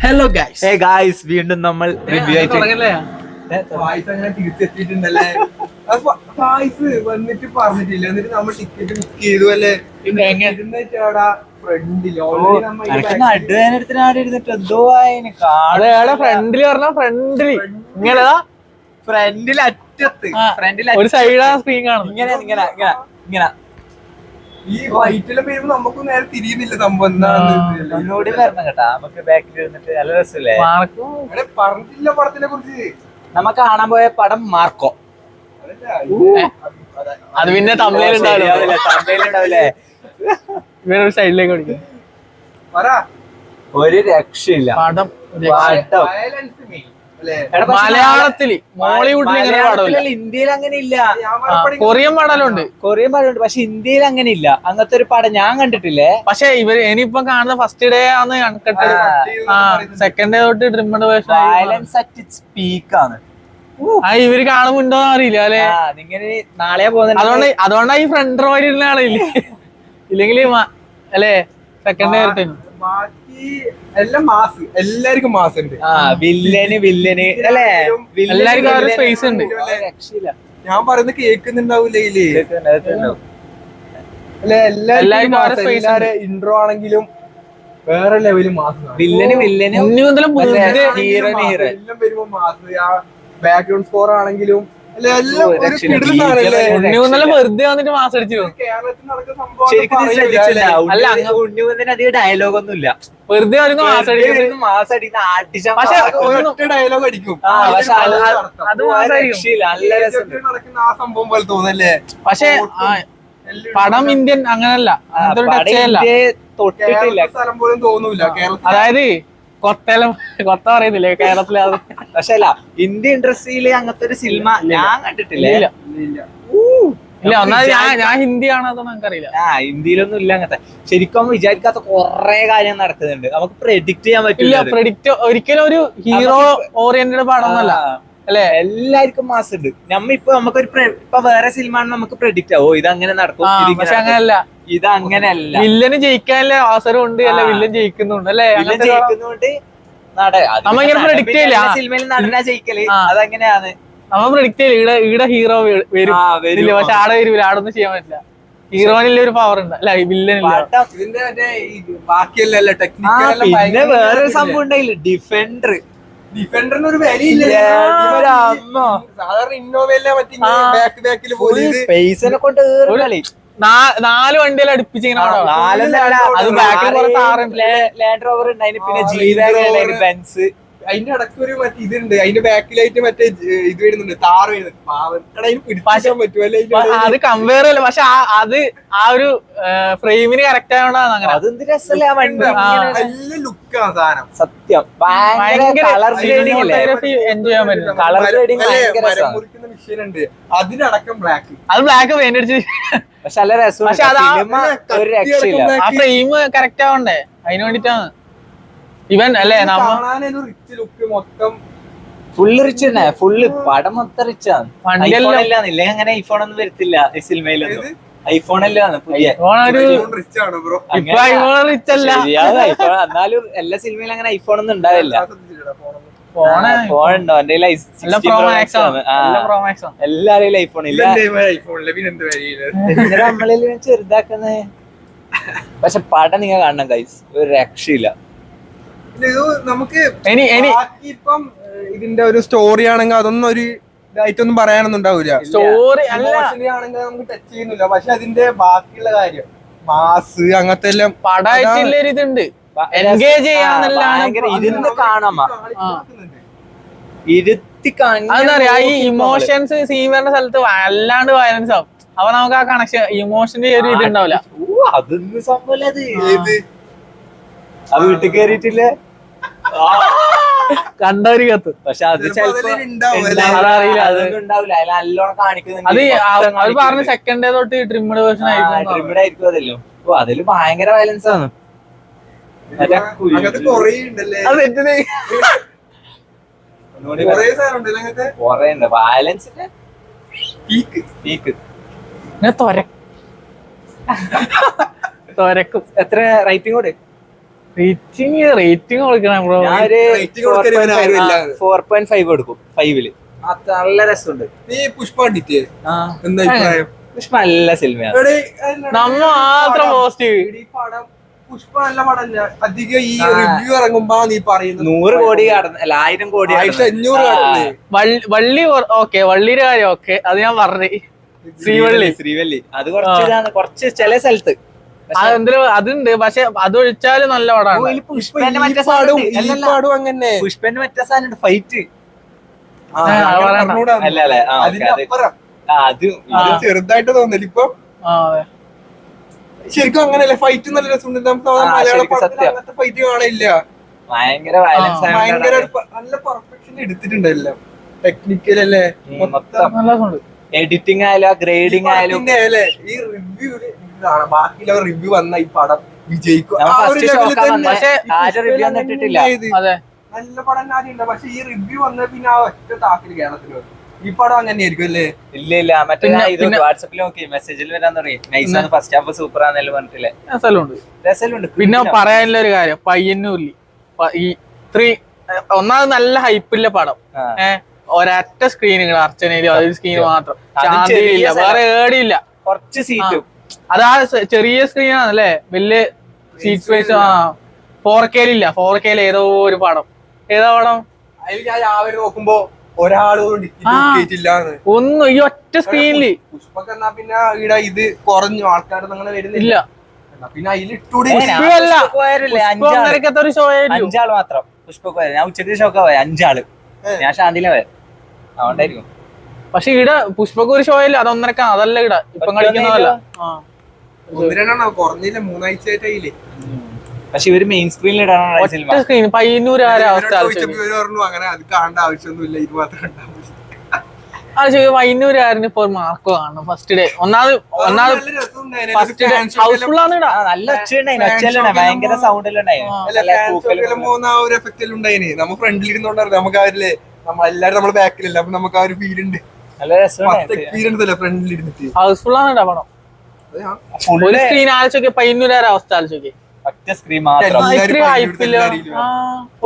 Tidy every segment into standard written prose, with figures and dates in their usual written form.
Hello guys, വീണ്ടും നമ്മൾ review ആയിട്ട് തിരിച്ചെത്തിയിട്ടുണ്ടല്ലേ. വന്നിട്ട് പറഞ്ഞിട്ടില്ല, എന്നിട്ട് നമ്മൾ ടിക്കറ്റ് ബുക്ക് ചെയ്തു അല്ലേ. ഫ്രണ്ടില് പറഞ്ഞ ഫ്രണ്ടില് ഇങ്ങനെ ഫ്രണ്ടിൽ അറ്റത്ത് ഒരു സൈഡാ സ്ക്രീൻ കാണും. ഇങ്ങനെ ഇങ്ങനെ ഇങ്ങനെ ഇങ്ങനെ ഈ വൈറ്റിലെ പേരുമ്പോ നമുക്ക് നേരെ തിരിയുന്നില്ല സംഭവം. ഒന്നുകൂടി വരണം കേട്ടാ, നമുക്ക് ബാക്കിൽ ഇരുന്നിട്ട് നല്ല രസമില്ലേ. പറഞ്ഞിട്ടില്ല പടത്തിനെ കുറിച്ച്. നമ്മ കാണാൻ പോയ പടം മാർക്കോ. അത് പിന്നെ തമിഴിലുണ്ടാവില്ലേ. വേറൊരു സൈഡിലേക്ക് ഓടിക്കും. ഒരു രക്ഷയില്ല പടം. മലയാളത്തില് മോളിവുഡിൽ ഇങ്ങനെ പടമില്ല. ഇന്ത്യയിൽ അങ്ങനെ ഇല്ല. കൊറിയൻ പടലുണ്ട്, പക്ഷെ ഇന്ത്യയിൽ അങ്ങനെ ഇല്ല. അങ്ങനത്തെ ഒരു പടം ഞാൻ കണ്ടിട്ടില്ലേ. പക്ഷെ ഇവര് ഇനിയിപ്പം കാണുന്ന ഫസ്റ്റ് ഡേ ആണ് കണ്ടിട്ട്, സെക്കൻഡ് ഡേ തൊട്ട് trimmed version. Violence at its peak ആണ്. ഇവര് കാണുമ്പോ അറിയില്ല അല്ലെ. ഇങ്ങനെ നാളെ പോകുന്നത് അതുകൊണ്ടാ ഈ ഫ്രണ്ട് റോയിൽ ഇരുന്ന ആളില്ലേ. ഇല്ലെങ്കിൽ അല്ലെ സെക്കൻഡ് ഡേ ആയിട്ട് ബാക്കി എല്ലാം മാസ്, എല്ലാവർക്കും മാസ് ഉണ്ട്. വില്ലന് അല്ലേ, എല്ലാവർക്കും സ്പേസ് ഉണ്ട്. ഞാൻ പറയുന്നത് കേൾക്കുന്നുണ്ടാവൂലേ അല്ലെ. എല്ലാരും ഇൻട്രോ ആണെങ്കിലും വേറെ ലെവല് മാസ്. വില്ലന് വരുമ്പോ മാസ്. ബാക്ക്ഗ്രൗണ്ട് സ്കോർ ആണെങ്കിലും വെറുതെ വന്നിട്ട് മാസം അടിച്ചു. അധികം ഡയലോഗ് ഒന്നും ഇല്ല, വെറുതെ ഡയലോഗ് അടിക്കും. ആ സംഭവം പോലെ തോന്നല്ലേ. പക്ഷെ പടം ഇന്ത്യൻ അങ്ങനല്ല, തൊട്ടിട്ടില്ല സ്ഥലം പോലും തോന്നൂല. അതായത് കൊത്ത പറയുന്നില്ലേ കേരളത്തിലെ. പക്ഷെ അല്ല, ഇന്ത്യൻ ഇൻഡസ്ട്രിയില് അങ്ങനത്തെ ഒരു സിനിമ ഞാൻ കണ്ടിട്ടില്ല. ഇല്ല, ഒന്നാമത് ഞാൻ ഹിന്ദിയാണോ അതൊന്നും നമുക്കറിയില്ല. ഹിന്ദിയിലൊന്നും ഇല്ല അങ്ങനത്തെ. ശരിക്കും വിചാരിക്കാത്ത കൊറേ കാര്യം നടക്കുന്നുണ്ട്. നമുക്ക് പ്രെഡിക്ട് ചെയ്യാൻ പറ്റില്ല. ഒരിക്കലും ഒരു ഹീറോ ഓറിയന്റഡ് പടമൊന്നുമല്ല അല്ലെ. എല്ലാവർക്കും മാസ് ഉണ്ട്. നമുക്കൊരു ഇപ്പൊ വേറെ സിനിമ നമുക്ക് പ്രെഡിക്റ്റ് ആവോ ഇത് അങ്ങനെ നടക്കും. പക്ഷെ അങ്ങനെയല്ല, ഇത് അങ്ങനെയല്ല. വില്ലന് ജയിക്കാനുള്ള അവസരം ഉണ്ട് അല്ലെ, വില്ലൻ ജയിക്കുന്നുണ്ട് അല്ലെ. ജയിക്കുന്നുണ്ട് നമ്മളിങ്ങനെ പ്രെഡിക്റ്റ് ചെയ്യില്ല സിനിമയിൽ നടനാ ജയിക്കല്. അതങ്ങനെയാണ് നമ്മ പ്രെഡിക്റ്റ് ചെയ്യില്ല. ഈടെ ഹീറോ വരും, പക്ഷെ ആടെ വരില്ല. ആടെ ഒന്നും ചെയ്യാൻ പറ്റില്ല. ഹീറോയിലെ ഒരു പവർ ഉണ്ട് അല്ല, വില്ലനില്ല. ബാക്കിയല്ല ടെക്നിക്കൽ. പിന്നെ വേറൊരു സംഭവം ഉണ്ടായില്ല, ഡിഫൻഡറിന് ഒരു വിലയില്ല. സാധാരണ ഇന്നോവയിലെ ബാക്കിൽ പൈസനെ കൊണ്ട് 4 വണ്ടിയെല്ലാം അടുപ്പിച്ചിങ്ങനെ. അത് ബാക്കിൽ ലാൻഡ് റോവർ ഉണ്ടായിരുന്നു, പിന്നെ ജീവ ബെൻസ്. അതിന്റെ ഇടയ്ക്ക് ഒരു മറ്റേ ഇതുണ്ട്, അതിന്റെ ബാക്കിലായിട്ട് മറ്റേ ഇത് വരുന്നുണ്ട്, താറ് വരുന്നുണ്ട്. അത് കമ്പയർ ചെയ്യല്ല. പക്ഷെ അത് ആ ഒരു ഫ്രെയിമിന് കറക്റ്റ് ആയതുകൊണ്ടാണ് അങ്ങനെ. അതെന്ത് രസമല്ലേ ആ വണ്ടി. നല്ല ലുക്കാണ് സാധനം. സത്യം കളർ ഗ്രേഡിംഗ് എൻജോയ് ചെയ്യാൻ പറ്റും. കളർ ഗ്രേഡിംഗ് മുറിക്കുന്ന മെഷീൻ ഉണ്ട്, അതിനടക്കം ബ്ലാക്ക്. അത് ബ്ലാക്ക് പെയിന്റ് അടിച്ച്. പക്ഷെ നല്ല രസം. പക്ഷെ ഒരു രക്ഷയില്ല. ആ ഫ്രെയിം കറക്റ്റ് ആവണ്ടേ, അതിന് വേണ്ടിട്ടാണ്. ഇവൻ അല്ലേ റിച്ച് ലുക്ക് മൊത്തം ഫുള്ള് റിച്ച് തന്നെ. ഫുള്ള് പടം മൊത്തം റിച്ചാണ്. ഇല്ലെങ്കിൽ അങ്ങനെ ഐഫോൺ ഒന്നും വരത്തില്ല ഈ സിനിമയിലൊന്നും. ഐഫോൺ അല്ലാന്ന് പുതിയ. എന്നാലും എല്ലാ സിനിമയിലും അങ്ങനെ ഐഫോൺ ഒന്നും ഉണ്ടാവില്ല. ഫോൺ ഉണ്ടോ എന്റെ? എല്ലാരും ഐഫോൺ ഇല്ല. നമ്മളിൽ ചെറുതാക്കുന്നേ. പക്ഷെ പടം നിങ്ങൾ കാണണം ഗൈസ്, ഒരു രക്ഷയില്ല. നമുക്ക് ഇപ്പം ഇതിന്റെ ഒരു സ്റ്റോറി ആണെങ്കിൽ അതൊന്നും ഒരു ഇതായിട്ടൊന്നും പറയാനൊന്നും ഉണ്ടാവില്ല. സ്റ്റോറി ആണെങ്കിൽ നമുക്ക് ടച്ച് ചെയ്യുന്നില്ല. പക്ഷെ അതിന്റെ ബാക്കിയുള്ള കാര്യം മാസ് അങ്ങനത്തെ എല്ലാം പടമായിട്ടുള്ള ഇതുണ്ട്. എൻഗേജ് ചെയ്യാന്നല്ലാണ്ട് ഇരുന്ന് കാണാമ, ഇരുത്തി കാണാ. ഈ ഇമോഷൻസ് സീൻ വരുന്ന സ്ഥലത്ത് വല്ലാണ്ട് വയലൻസ് ആവും. അപ്പൊ നമുക്ക് ആ കണക്ഷൻ ഇമോഷന്റെ ഒരു ഇത് ഉണ്ടാവില്ല. അതൊന്നും സംഭവം ആ വീട്ടിൽ കയറിയിട്ടില്ലേ കണ്ടവര് കത്ത്. പക്ഷെ അത് അറിയില്ല, അതൊന്നും ഉണ്ടാവില്ല. അതിൽ നല്ലോണം കാണിക്കുന്നുണ്ട്. അത് പറഞ്ഞ സെക്കൻഡ് ഡേ തൊട്ട് ട്രിമ്മഡ് വേർഷൻ ആയിരിക്കും. ട്രിമ്മഡ് ആയിരിക്കും അതല്ലോ. ഓ അതില് ഭയങ്കര വയലൻസ് ആണ്. വയലൻസിന്റെ തുരക്കും. എത്ര റേറ്റിംഗ് കൂടെ? റേറ്റിംഗ് കൊടുക്കണം ബ്രോ. ഞാനൊരു 4.5 കൊടുക്കും. 5-ല് നല്ല രസമുണ്ട്. നീ പുഷ്പ കണ്ടിട്ടേ എന്താ അഭിപ്രായം? പുഷ്പ നല്ല സിനിമയാണ്. നമ്മ മാത്രം പോസിറ്റീവ്. ഈ പടം പുഷ്പ നല്ല പടമല്ല. അധികം ഈ റിവ്യൂ ഇറങ്ങുമ്പോ നീ പറയുന്നത് 100 കോടി കടന്ന്, അല്ല 1000 കോടി 500 കടന്നേ. വള്ളി ഓക്കെ, വള്ളിയുടെ കാര്യം ഓക്കെ, അത് ഞാൻ പറഞ്ഞു. ശ്രീവല്ലി അത് കുറച്ച് ചില സ്ഥലത്ത് അതെന്തിലും അതുണ്ട്, പക്ഷെ അതൊഴിച്ചാല് നല്ല പടമാണ്. പുഷ്പന്റെ മറ്റേ അങ്ങനെ പുഷ്പന്റെ മറ്റേ സാധനം ഫൈറ്റ് അല്ല അല്ലേ? അത് ചെറുതായിട്ട് തോന്നല് ഇപ്പൊ ശരിക്കും അങ്ങനെയല്ലേ? ഫൈറ്റ് നല്ല രസമുണ്ട്. മലയാള പടത്തിൽ അങ്ങനത്തെ ഫൈറ്റ് കാണില്ല. ഭയങ്കര വയലൻസ്, ഭയങ്കര നല്ല പെർഫെക്ഷൻ എടുത്തിട്ടുണ്ട് എല്ലാം. ടെക്നിക്കൽ അല്ലേ, എഡിറ്റിംഗ് ആയാലും ഗ്രേഡിംഗ് ആയാലും. ഈ റിവ്യൂല് ബാക്കിയുള്ള റിവ്യൂ വന്ന ഈ പടം വിജയിക്കും. പക്ഷെ ആരും റിവ്യൂ ഒന്നും ഇട്ടിട്ടില്ല. നല്ല പടം ആദ്യം ഉണ്ട്, പക്ഷെ ഈ റിവ്യൂ വന്ന പിന്നെ ആ ഒറ്റ താക്കില് കേരളത്തിന് ഈ പടം അങ്ങനെയായിരിക്കും അല്ലേ? ഇല്ല മറ്റേ വാട്സാപ്പിൽ നോക്കി മെസ്സേജിൽ വരാൻ തുടങ്ങി. നൈസാണ്, ഫസ്റ്റ് ഹാഫ് സൂപ്പർ ആണെന്ന് പറഞ്ഞിട്ടില്ലേ? രസമുണ്ട്. പിന്നെ പറയാനുള്ള ഒരു കാര്യം, പയ്യന്നൂരിൽ ഈ ഒന്നാമത് നല്ല ഹൈപ്പില്ല പടം. ഒരൊറ്റ സ്ക്രീനുകൾ അർച്ചനയിലും അതൊരു സ്ക്രീൻ മാത്രം, ശാന്തിയില്ല, വേറെ ഏടിയില്ല. കുറച്ച് സീറ്റും അതാ ചെറിയ സ്ക്രീനാണ് അല്ലേ? വലിയ സീറ്റ് സ്പേസ്. 4K-ലില്ല. 4K-ല് ഏതോ ഒരു പടം, ഏതാ പടം? അതിൽ ഞാൻ രാവിലെ നോക്കുമ്പോ ഒരാളും ഒന്നും ഈ ഒറ്റ സ്ക്രീനില്. പുഷ്പക്ക് എന്നാ പിന്നെ ഇവിടെ ഇത് കുറഞ്ഞു, ആൾക്കാരൊന്നും അങ്ങനെ വരുന്നില്ല. പിന്നെ അതിലിട്ടൂടി ഒരു ഷോ 5 ആള് മാത്രം. പുഷ്പക്ക് ഞാൻ ഉച്ചക്ക് ഷോക്കാ പോയ 5 ആള്. ഞാൻ ശാന്തിയിലെ പോയ, അതുകൊണ്ടായിരിക്കും. പക്ഷെ ഇവിടെ പുഷ്പക്ക് ഒരു ഷോ ഇല്ല, അത് 1:30. അതല്ല ഇവിടെ ഇപ്പം കളിക്കുന്നതല്ല. 1-2 കുറഞ്ഞില്ല, 3 ആഴ്ചയായിട്ടില്ലേ. പക്ഷെ ഇവര് മെയിൻ സ്ക്രീനിൽ ഇടാനാണ് സ്ക്രീൻ. പയ്യന്നൂർ അങ്ങനെ അത് കാണേണ്ട ആവശ്യമൊന്നുമില്ല, ഇത് മാത്രം പയ്യന്നൂരുകാരന് ഇപ്പൊ മാർക്ക് കാണണം ഫസ്റ്റ് ഡേ. ഒന്നാമത് ഫസ്റ്റ് ഡേ ഹൗസ്ഫുൾ ആണ്. നല്ല ഒച്ച, ഭയങ്കര സൗണ്ട് എല്ലാം ഉണ്ടായിന്. നമ്മ ഫ്രണ്ടിൽ ഇരുന്നോണ്ടായിരുന്നു നമുക്ക് അവരില്ലേ, എല്ലാരും നമ്മള് ബാക്കിലല്ല, അപ്പൊ നമുക്ക് ആ ഒരു ഫീൽ ഉണ്ട്. നല്ല രസം ഫ്രണ്ടിൽ ഇരുന്നിട്ട്. ഹൗസ്ഫുൾ ആണ് പടം. ഒരു സ്ക്രീൻ ആലോചിച്ചോക്കെ, പയ്യന്നൂരുകാരെ അവസ്ഥ ആലോചിച്ചോക്കെ. ഒറ്റ സ്ക്രീൻ മാത്രം,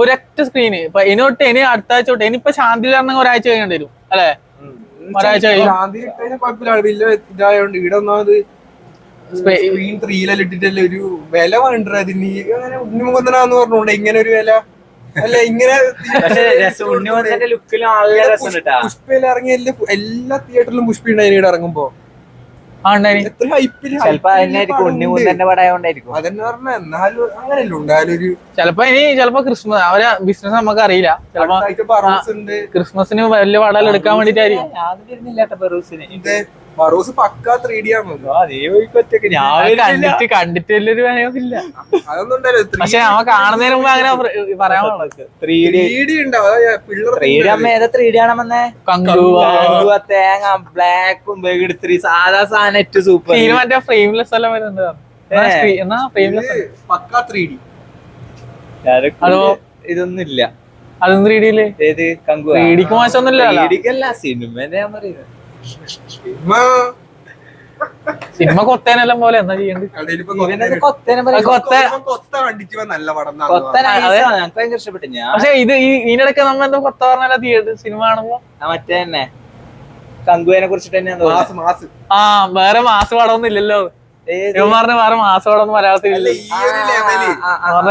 ഒരൊറ്റ സ്ക്രീന്. ഇപ്പൊ ഇനോട്ട് ഇനി അടുത്ത ആഴ്ച തൊട്ട് ഇനിയിപ്പോ ശാന്തി ഒരാഴ്ച കഴിയേണ്ടി വരും അല്ലെ? ഒരാഴ്ച ഇതായോണ്ട് ഇവിടെ ഒന്നാമത് സ്ക്രീൻ 3-ലെല്ലാം ഇട്ടിട്ടല്ലേ ഒരു വില വേണ്ട അതിന്. അങ്ങനെ ഉണ്ണിമുഖന്തനാന്ന് പറഞ്ഞോണ്ട് ഇങ്ങനെ ഒരു വില അല്ല. ഇങ്ങനെ പുഷ്പയിൽ ഇറങ്ങിയ എല്ലാ തിയേറ്ററിലും പുഷ്പ ഉണ്ടായി ഇറങ്ങുമ്പോ. ചിലപ്പോ ക്രിസ്മസ് അവരെ ബിസിനസ് നമുക്ക് അറിയില്ല. ചിലപ്പോ ക്രിസ്മസിന് വലിയ പടം എടുക്കാൻ വേണ്ടിട്ടായിരിക്കും. കണ്ടിട്ടില്ലൊരു ഭയമില്ല. പക്ഷെ നമ്മ കാണുന്നതിന് മുമ്പ് അങ്ങനെ പറയാൻ തേങ്ങ ബ്ലാക്കും സാധാ സാധനം സൂപ്പർ. മറ്റേ ഫ്രെയിംലെസ് എല്ലാം വരുന്നുണ്ട്. ഇതൊന്നും ഇല്ല. അതൊന്നും 3Dയില് ഏത് കങ്കു 3Dക്ക് മോശമൊന്നുമില്ല. സിനിമ ഞാൻ പറയുന്നത്. സിനിമ കൊത്തേനെല്ലാം പോലെ എന്താ ചെയ്യണ്ട്? ഭയങ്കര ഇഷ്ടപ്പെട്ടു ഞാൻ. പക്ഷെ ഇത് ഇതിനിടയ്ക്ക് നമ്മ എന്താ കൊത്ത പറഞ്ഞാൽ തിയേറ്റർ സിനിമ കാണുമ്പോ മറ്റേ തന്നെ കങ്കുവിനെ കുറിച്ചിട്ട് തന്നെയാണ്. വേറെ മാസ പടമൊന്നും ഇല്ലല്ലോ. പറഞ്ഞ വേറെ മാസ പടമൊന്നും മലയാളത്തിൽ ഇല്ല.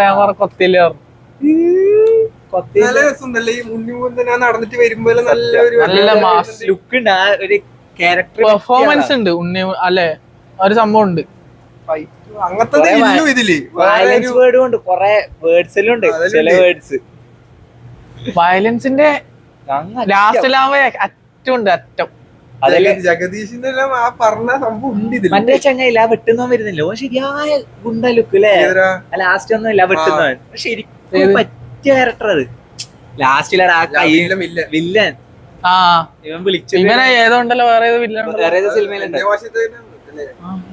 ഞാൻ പറഞ്ഞ കൊത്തില്ല പറഞ്ഞു. നടന്നിട്ട് വരുമ്പോ നല്ല മാസ് ലുക്ക് ഉണ്ട്. ഒരു ക്യാരക്ടർ പെർഫോമൻസ് ഉണ്ട് ഉണ്ണി അല്ലെ? ഒരു സംഭവം ഉണ്ട്. വയലൻസ് വേർഡും ഉണ്ട്, കൊറേ വേർഡ്സിലും ഉണ്ട്. ചില വേർഡ്സ് വയലൻസിന്റെ ലാസ്റ്റിലാവുമ്പോ അറ്റമുണ്ട്, അറ്റം. ജഗദീഷിന്റെ ആ പറഞ്ഞ സംഭവം ഉണ്ട് ഇതിൽ. മറ്റേ ചങ്ങയില്ല വെട്ടുന്നോ വരുന്നില്ല. ശരിയായ ഗുണ്ട ലുക്ക് അല്ലേ? ലാസ്റ്റ് ഒന്നും ഇല്ല വെട്ടുന്നോ. ശരിക്കും പറ്റിയ ക്യാരക്ടർ അത്. ലാസ്റ്റിലാണ് വില്ലൻ. ഇവൻ വിളിച്ചു. ഇവനെ ഏതോണ്ടല്ലോ വേറെ സിനിമയിലുണ്ട്,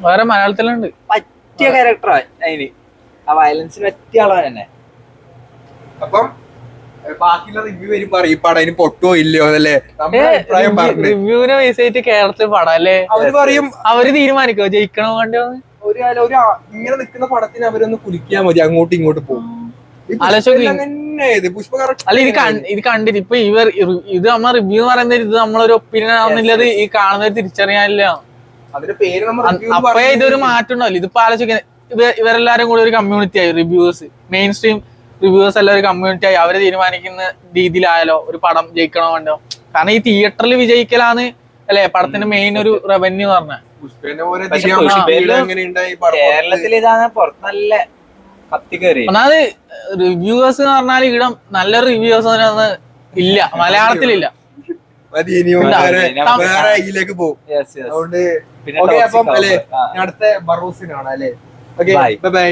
വേറെ മലയാളത്തിലുണ്ട്. പറ്റിയ ക്യാരക്ടറാ അതിന്. ആ വയലൻസിന് പറ്റിയ ആളാ തന്നെ. അപ്പം ബാക്കിയുള്ള റിവ്യൂ വരും പറയും പടം അതിന് പൊട്ടോ ഇല്ലയോ അല്ലേ? റിവ്യൂവിനെ ബേസ് ആയിട്ട് കേരളത്തിൽ പടം അല്ലേ? അവര് പറയും, അവര് തീരുമാനിക്കോ ജയിക്കണോ വേണ്ടോ? ഇങ്ങനെ നിൽക്കുന്ന പടത്തിന് അവരൊന്ന് കുലിക്കാൻ മതി, അങ്ങോട്ടും ഇങ്ങോട്ടും പോകും. അല്ല ഇത് കണ്ടിട്ട് ഇപ്പൊ ഇത് നമ്മ റിവ്യൂ എന്ന് പറയുന്നത് ഇത് നമ്മളൊരു ഒപ്പീനിയൻ ആവുന്നില്ലത് ഈ കാണുന്നവർ തിരിച്ചറിയാനില്ല. അപ്പഴേ ഇതൊരു മാറ്റം ഉണ്ടാവില്ല. ഇതിപ്പോ ആലോചിക്കുന്നത് ഇവരെല്ലാരും കൂടി ഒരു കമ്മ്യൂണിറ്റി ആയി, റിവ്യൂവേഴ്സ്, മെയിൻ സ്ട്രീം റിവ്യൂവേഴ്സ് എല്ലാം ഒരു കമ്മ്യൂണിറ്റി ആയി. അവര് തീരുമാനിക്കുന്ന രീതിയിലായാലോ ഒരു പടം ജയിക്കണോ വേണ്ടോ. കാരണം ഈ തിയേറ്ററിൽ വിജയിക്കലാണ് അല്ലെ പടത്തിന്റെ മെയിൻ ഒരു റവന്യൂ പറഞ്ഞ. കേരളത്തിൽ ഇതാണ് പുറത്ത് നല്ല കത്തിക്കേറി. ഒന്നാമത് റിവ്യൂവേഴ്സ് എന്ന് പറഞ്ഞാൽ ഇവിടെ നല്ലൊരു റിവ്യൂവേഴ്സ് ഇല്ല, മലയാളത്തിലില്ല. അടുത്ത ബറോസിനാണ് അല്ലേ. Okay, by.